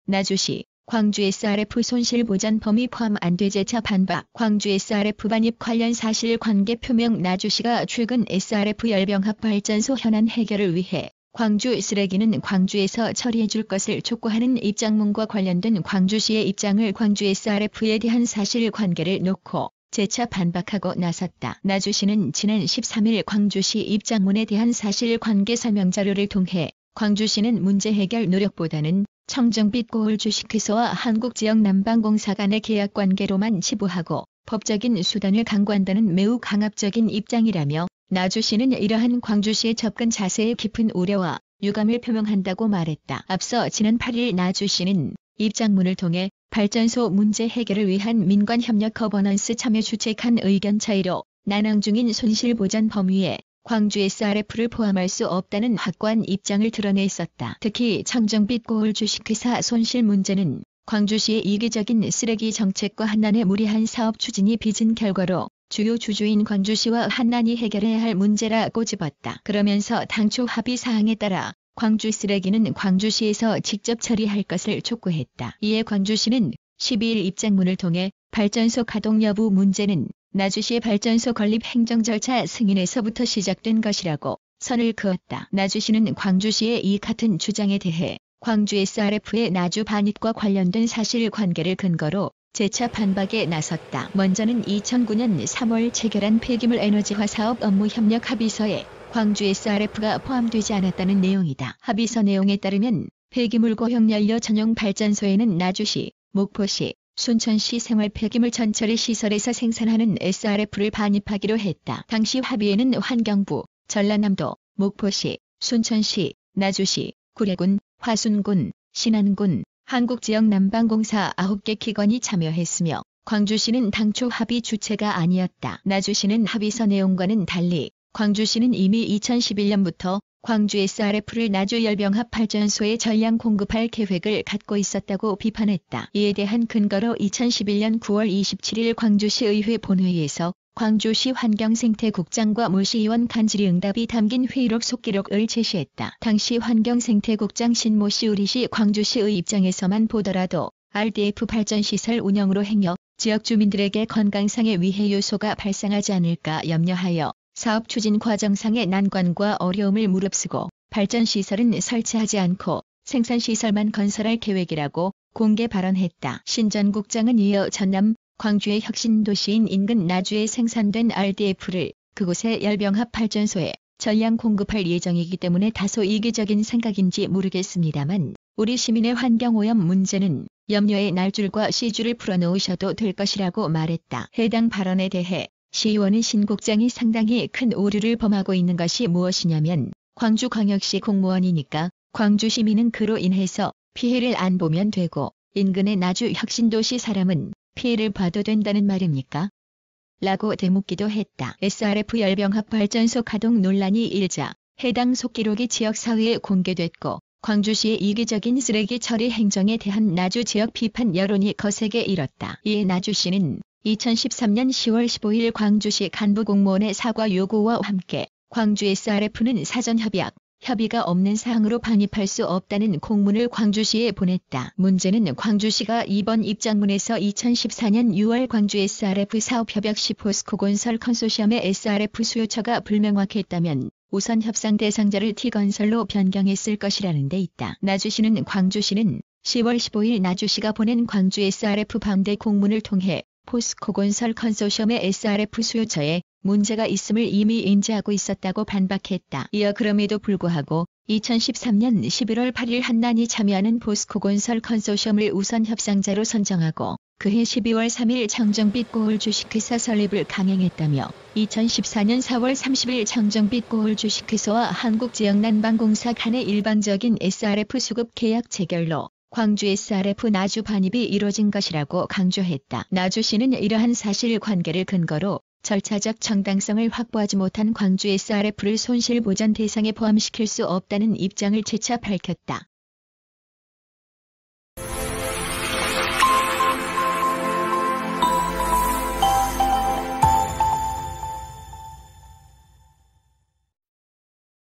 나주시, 광주 SRF 손실보전 범위 포함 안 돼 재차 반박. 광주 SRF 반입 관련 사실관계 표명. 나주시가 최근 SRF 열병합 발전소 현안 해결을 위해 광주 쓰레기는 광주에서 처리해 줄 것을 촉구하는 입장문과 관련된 광주시의 입장을 광주 SRF에 대한 사실관계를 놓고 재차 반박하고 나섰다. 나주시는 지난 13일 광주시 입장문에 대한 사실관계 설명자료를 통해 광주시는 문제 해결 노력보다는 청정빛 고을 주식회사와 한국지역난방공사 간의 계약관계로만 치부하고 법적인 수단을 강구한다는 매우 강압적인 입장이라며 나주시는 이러한 광주시의 접근 자세에 깊은 우려와 유감을 표명한다고 말했다. 앞서 지난 8일 나주시는 입장문을 통해 발전소 문제 해결을 위한 민관협력 거버넌스 참여 주책한 의견 차이로 난항 중인 손실보전 범위에 광주 SRF를 포함할 수 없다는 확고한 입장을 드러냈었다. 특히 청정빛 고을 주식회사 손실 문제는 광주시의 이기적인 쓰레기 정책과 한난의 무리한 사업 추진이 빚은 결과로 주요 주주인 광주시와 한난이 해결해야 할 문제라고 집었다. 그러면서 당초 합의 사항에 따라 광주 쓰레기는 광주시에서 직접 처리할 것을 촉구했다. 이에 광주시는 12일 입장문을 통해 발전소 가동 여부 문제는 나주시의 발전소 건립 행정 절차 승인에서부터 시작된 것이라고 선을 그었다. 나주시는 광주시의 이 같은 주장에 대해 광주 SRF의 나주 반입과 관련된 사실관계를 근거로 재차 반박에 나섰다. 먼저는 2009년 3월 체결한 폐기물 에너지화 사업 업무 협력 합의서에 광주 SRF가 포함되지 않았다는 내용이다. 합의서 내용에 따르면 폐기물 고용연료 전용 발전소에는 나주시, 목포시, 순천시 생활 폐기물 전처리 시설에서 생산하는 SRF를 반입하기로 했다. 당시 합의에는 환경부, 전라남도, 목포시, 순천시, 나주시, 구례군, 화순군, 신안군, 한국지역난방공사 9개 기관이 참여했으며 광주시는 당초 합의 주체가 아니었다. 나주시는 합의서 내용과는 달리 광주시는 이미 2011년부터 광주 SRF를 나주 열병합 발전소에 전량 공급할 계획을 갖고 있었다고 비판했다. 이에 대한 근거로 2011년 9월 27일 광주시의회 본회의에서 광주시 환경생태국장과 모 시의원 간질의 응답이 담긴 회의록 속기록을 제시했다. 당시 환경생태국장 신모 씨 우리시 광주시의 입장에서만 보더라도 RDF 발전시설 운영으로 행여 지역 주민들에게 건강상의 위해 요소가 발생하지 않을까 염려하여 사업 추진 과정상의 난관과 어려움을 무릅쓰고 발전시설은 설치하지 않고 생산시설만 건설할 계획이라고 공개 발언했다. 신 전 국장은 이어 전남, 광주의 혁신도시인 인근 나주에 생산된 RDF를 그곳의 열병합 발전소에 전량 공급할 예정이기 때문에 다소 이기적인 생각인지 모르겠습니다만 우리 시민의 환경오염 문제는 염려의 날줄과 시줄을 풀어놓으셔도 될 것이라고 말했다. 해당 발언에 대해 시의원은 신 국장이 상당히 큰 오류를 범하고 있는 것이 무엇이냐면 광주광역시 공무원이니까 광주 시민은 그로 인해서 피해를 안 보면 되고 인근의 나주 혁신도시 사람은 피해를 봐도 된다는 말입니까? 라고 되묻기도 했다. SRF 열병합 발전소 가동 논란이 일자 해당 속기록이 지역사회에 공개됐고 광주시의 이기적인 쓰레기 처리 행정에 대한 나주 지역 비판 여론이 거세게 일었다. 이에 나주시는 2013년 10월 15일 광주시 간부 공무원의 사과 요구와 함께 광주 SRF는 사전 협의가 없는 사항으로 반입할 수 없다는 공문을 광주시에 보냈다. 문제는 광주시가 이번 입장문에서 2014년 6월 광주 SRF 사업협약 시 포스코건설 컨소시엄의 SRF 수요처가 불명확했다면 우선 협상 대상자를 T건설로 변경했을 것이라는 데 있다. 나주시는 광주시는 10월 15일 나주시가 보낸 광주 SRF 반대 공문을 통해 포스코건설 컨소시엄의 SRF 수요처에 문제가 있음을 이미 인지하고 있었다고 반박했다. 이어 그럼에도 불구하고 2013년 11월 8일 한난이 참여하는 포스코건설 컨소시엄을 우선 협상자로 선정하고 그해 12월 3일 청정빛 고을 주식회사 설립을 강행했다며 2014년 4월 30일 청정빛 고을 주식회사와 한국지역난방공사 간의 일반적인 SRF 수급 계약 체결로 광주 SRF 나주 반입이 이뤄진 것이라고 강조했다. 나주시는 이러한 사실관계를 근거로 절차적 정당성을 확보하지 못한 광주 SRF를 손실보전 대상에 포함시킬 수 없다는 입장을 재차 밝혔다.